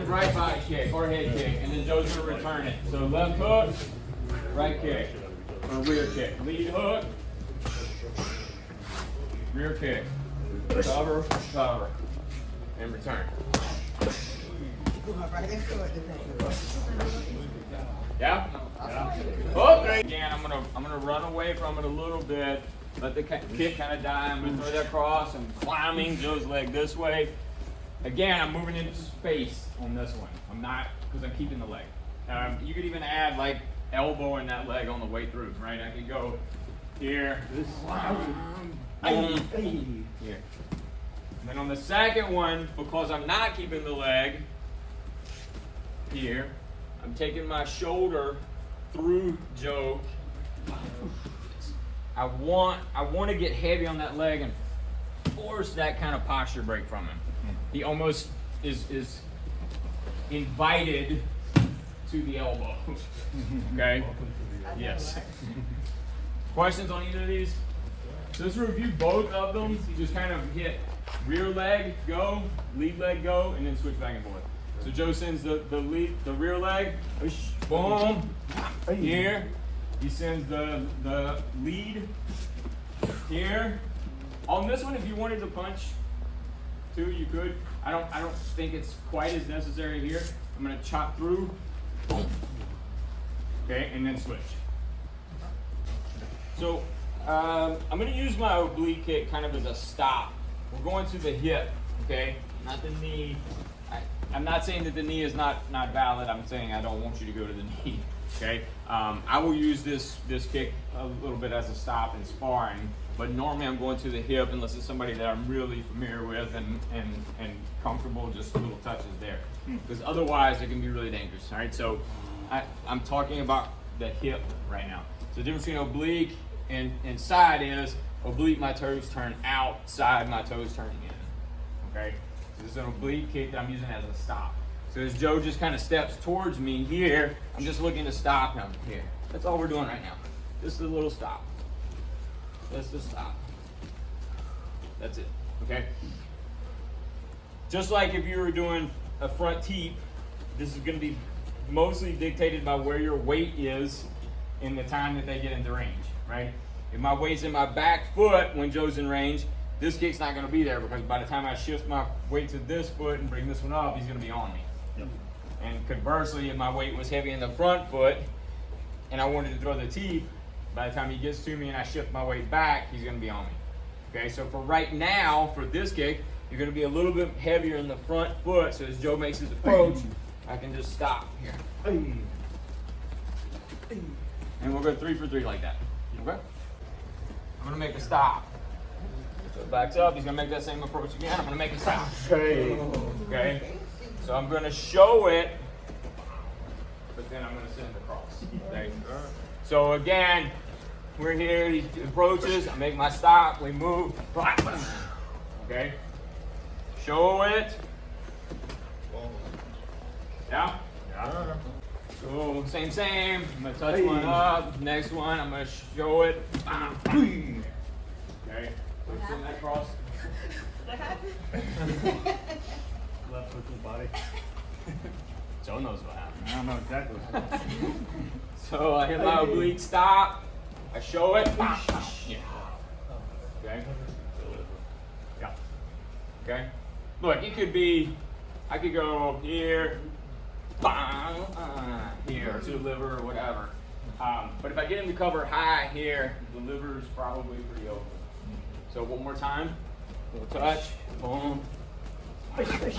right body kick or head kick, and then Joe's gonna return it. So left hook, right kick, or rear kick. Lead hook, rear kick, cover, cover, and return. Yeah? Okay. Again, I'm gonna run away from it a little bit. Let the kick kind of die. I'm gonna throw that cross. I'm climbing Joe's leg this way. Again, I'm moving into space on this one. I'm not, because I'm keeping the leg. You could even add like elbow in that leg on the way through, right? I could go here, here. And then on the second one, because I'm not keeping the leg here, I'm taking my shoulder through Joe. I want to get heavy on that leg and force that kind of posture break from him. He almost is invited to the elbow. Okay? Yes. Questions on either of these? So let's review both of them. Just kind of hit rear leg, go, lead leg, go, and then switch back and forth. So Joe sends the rear leg, boom, here. He sends the lead here. On this one, if you wanted to punch too, you could. I don't think it's quite as necessary here. I'm gonna chop through, boom. Okay, and then switch. So I'm gonna use my oblique kick kind of as a stop. We're going to the hip, okay, not the knee. I'm not saying that the knee is not valid. I'm saying I don't want you to go to the knee. Okay, I will use this kick a little bit as a stop in sparring, but normally I'm going to the hip unless it's somebody that I'm really familiar with and comfortable. Just little touches there, because otherwise it can be really dangerous. All right, so I'm talking about the hip right now. So the difference between oblique and side is oblique, my toes turn out, side, my toes turn in. Okay, so this is an oblique kick that I'm using as a stop. So as Joe just kind of steps towards me here, I'm just looking to stop him here. That's all we're doing right now. Just a little stop. Just a stop. That's it, okay? Just like if you were doing a front teep, this is gonna be mostly dictated by where your weight is in the time that they get into range, right? If my weight's in my back foot when Joe's in range, this kick's not gonna be there, because by the time I shift my weight to this foot and bring this one up, he's gonna be on me. Yep. And conversely, if my weight was heavy in the front foot and I wanted to throw the teep, by the time he gets to me and I shift my weight back, he's gonna be on me. Okay, so for right now, for this kick, you're gonna be a little bit heavier in the front foot, so as Joe makes his approach, I can just stop here. And we'll go 3 for 3 like that, okay? I'm gonna make a stop. So it backs up, he's gonna make that same approach again, I'm gonna make a stop. Okay? So I'm gonna show it, but then I'm gonna send it across. Okay? So again, we're here, he approaches, I make my stop, we move, okay? Show it. Yeah? Yeah. So same, I'm gonna touch one up, next one, I'm gonna show it. Okay, so send that across. What happened? Left hook to the body. Joe knows what happened. I don't know exactly what happened. So I hit my oblique stop, I show it. Yeah. Okay. Yeah. Okay. Look, it could be, I could go here, here to the liver or whatever. But if I get him to cover high here, the liver is probably pretty open. So one more time, little touch, boom. Okay.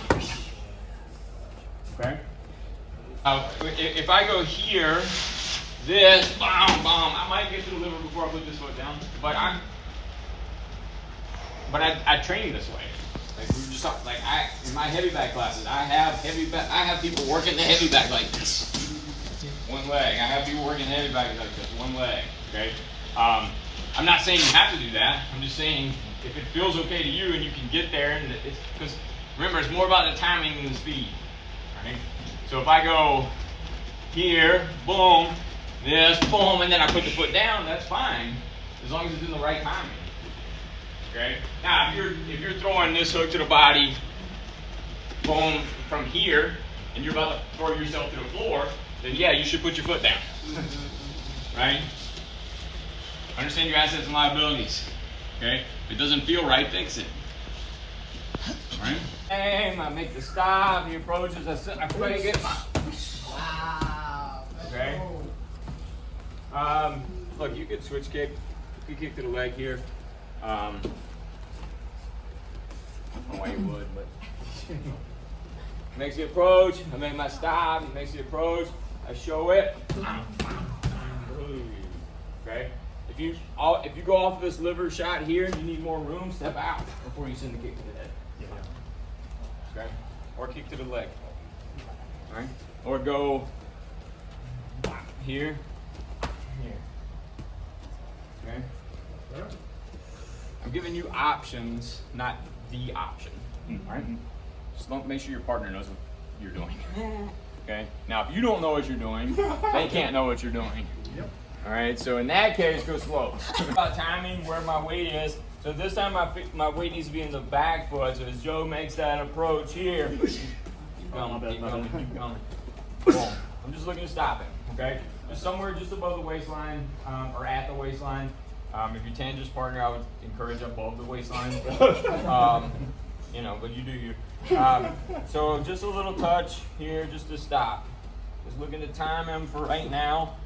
If I go here, this, bomb, I might get to the liver before I put this foot down, but I train this way. Like we were just talking, like in my heavy back classes, I have people working the heavy back like this, one leg. I have people working the heavy back like this, one leg. Okay. I'm not saying you have to do that. I'm just saying if it feels okay to you and you can get there, and it's because remember it's more about the timing than the speed. Right? So if I go here, boom, this, boom, and then I put the foot down, that's fine, as long as it's in the right timing. Okay. Now, if you're throwing this hook to the body, boom, from here, and you're about to throw yourself to the floor, then yeah, you should put your foot down. Right? Understand your assets and liabilities. Okay? If it doesn't feel right, fix it. Right? Aim, I make the stop, he approaches, I play get my. Wow. Okay? Look, you could switch kick. You could kick to the leg here. I don't know why you would, but. Makes the approach, I make my stop, he makes the approach, I show it. Okay? If you go off of this liver shot here and you need more room, step out before you send the kick to the head. Okay? Or kick to the leg. Alright? Or go here. Here. Okay? I'm giving you options, not the option. Alright? Just don't make sure your partner knows what you're doing. Okay? Now, if you don't know what you're doing, they can't know what you're doing. Yep. All right, so in that case, go slow. About timing, where my weight is. So this time my weight needs to be in the back foot. So as Joe makes that approach here, keep coming, keep coming, keep coming. Boom. I'm just looking to stop him, okay? Just somewhere just above the waistline or at the waistline. If you're Tanger's partner, I would encourage above the waistline. You know, but you do you. So just a little touch here just to stop. Just looking to time him for right now.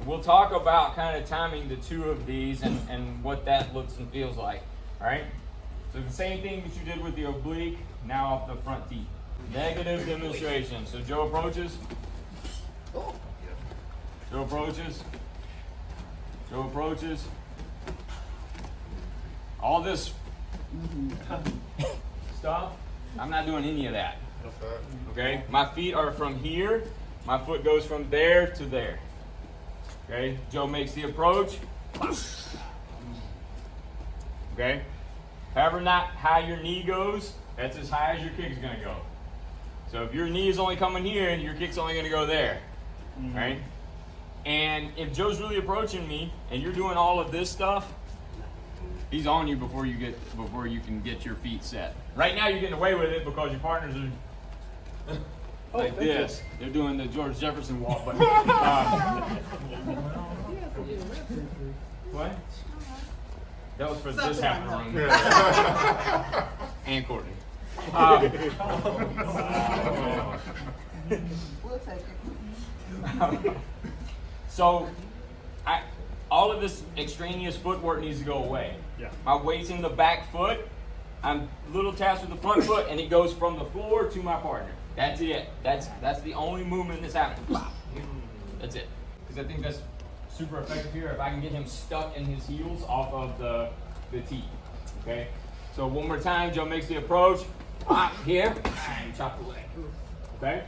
We'll talk about kind of timing the two of these and what that looks and feels like. All right? So the same thing that you did with the oblique, now off the front teeth. Negative demonstration. So Joe approaches. Joe approaches. Joe approaches. All this stuff, I'm not doing any of that. Okay? My feet are from here. My foot goes from there to there. Okay? Joe makes the approach. Okay? However not high your knee goes, that's as high as your kick is going to go. So if your knee is only coming here, your kick's only going to go there. Right? And if Joe's really approaching me and you're doing all of this stuff, he's on you before you can get your feet set. Right now you're getting away with it because your partners are like this. They're doing the George Jefferson walk, but what? That was for this half of the room. And Courtney. We'll take it. So, all of this extraneous footwork needs to go away. Yeah. My weight's in the back foot. I'm little taps with the front foot, and it goes from the floor to my partner. That's it. That's the only movement that's happening. That's it. Because I think that's super effective here. If I can get him stuck in his heels off of the teep. Okay. So one more time, Joe makes the approach. Here, and chop the leg. Okay.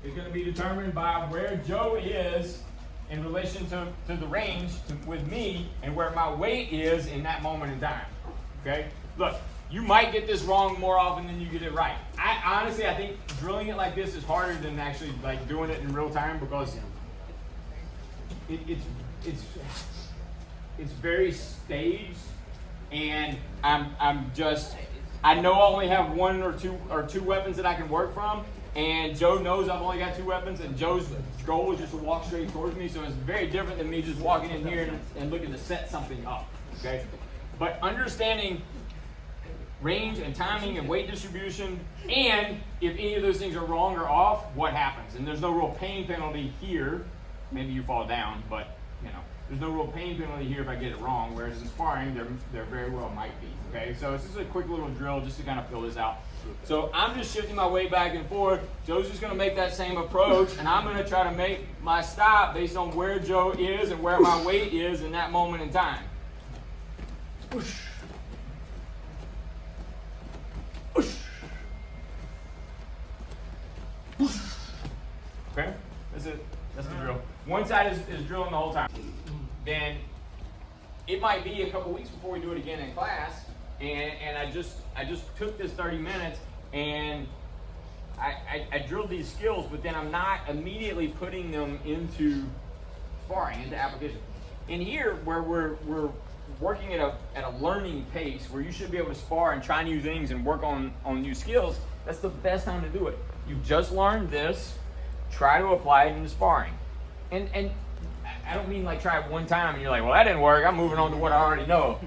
It's going to be determined by where Joe is in relation to the range with me and where my weight is in that moment in time. Okay? Look, you might get this wrong more often than you get it right. I think drilling it like this is harder than actually like doing it in real time because it's very staged, and I know I only have one or two weapons that I can work from. And Joe knows I've only got two weapons, and Joe's goal is just to walk straight towards me, so it's very different than me just walking in here and looking to set something up, okay? But understanding range and timing and weight distribution, and if any of those things are wrong or off, what happens? And there's no real pain penalty here. Maybe you fall down, but there's no real pain penalty here if I get it wrong, whereas in sparring, there very well might be, okay? So it's just a quick little drill just to kind of fill this out. So I'm just shifting my weight back and forth. Joe's just going to make that same approach, and I'm going to try to make my stop based on where Joe is and where my weight is in that moment in time. Whoosh. Whoosh. Whoosh. Okay? That's it. That's the drill. One side is drilling the whole time. Then it might be a couple weeks before we do it again in class, and I just took this 30 minutes and I drilled these skills, but then I'm not immediately putting them into sparring, into application. In here, where we're working at a learning pace, where you should be able to spar and try new things and work on new skills, That's the best time to do it. You've just learned this. Try to apply it in sparring. And I don't mean like try it one time and you're like, well, that didn't work. I'm moving on to what I already know.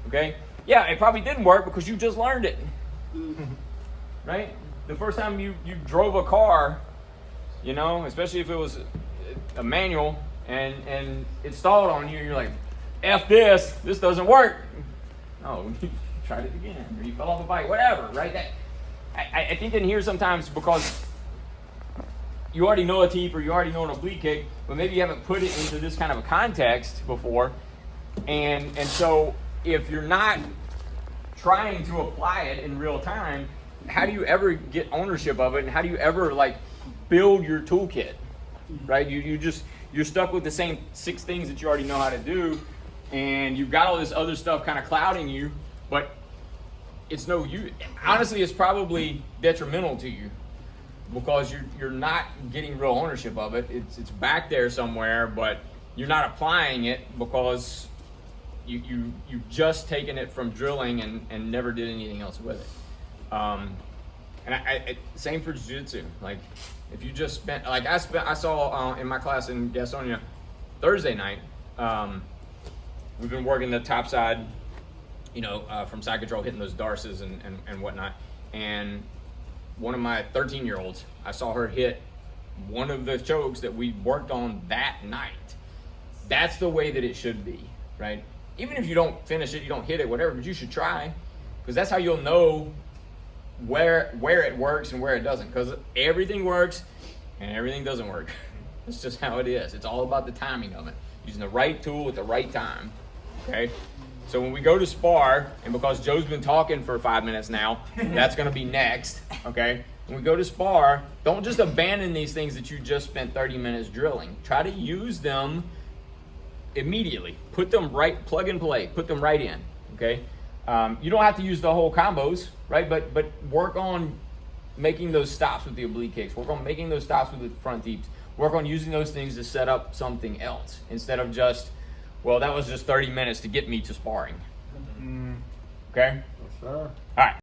Okay? Yeah, it probably didn't work because you just learned it. Right? The first time you drove a car, you know, especially if it was a manual and it stalled on you, you're like, F this doesn't work. No, you tried it again, or you fell off a bike, whatever, right? I think in here sometimes because you already know a teep or you already know an oblique kick, but maybe you haven't put it into this kind of a context before. And so if you're not trying to apply it in real time, how do you ever get ownership of it? And how do you ever like build your toolkit, right? You're stuck with the same 6 things that you already know how to do, and you've got all this other stuff kind of clouding you, but it's no use. Honestly, it's probably detrimental to you because you're not getting real ownership of it. It's back there somewhere, but you're not applying it because you've just taken it from drilling and never did anything else with it. And I same for jiu-jitsu. Like if you just spent, like I saw in my class in Gastonia Thursday night, we've been working the top side, you know, from side control, hitting those darces and whatnot. And one of my 13-year-olds, I saw her hit one of the chokes that we worked on that night. That's the way that it should be, right? Even if you don't finish it, you don't hit it, whatever, but you should try, because that's how you'll know where it works and where it doesn't, because everything works and everything doesn't work. It's just how it is. It's all about the timing of it, using the right tool at the right time. Okay, so when we go to spar, and because Joe's been talking for 5 minutes now, that's going to be next. Okay, when we go to spar, don't just abandon these things that you just spent 30 minutes drilling. Try to use them immediately. Put them right, plug and play, put them right in. Okay, you don't have to use the whole combos, right? But work on making those stops with the oblique kicks. Work on making those stops with the front teeps. Work on using those things to set up something else instead of just, well, that was just 30 minutes to get me to sparring. Okay? Yes, sir. All right.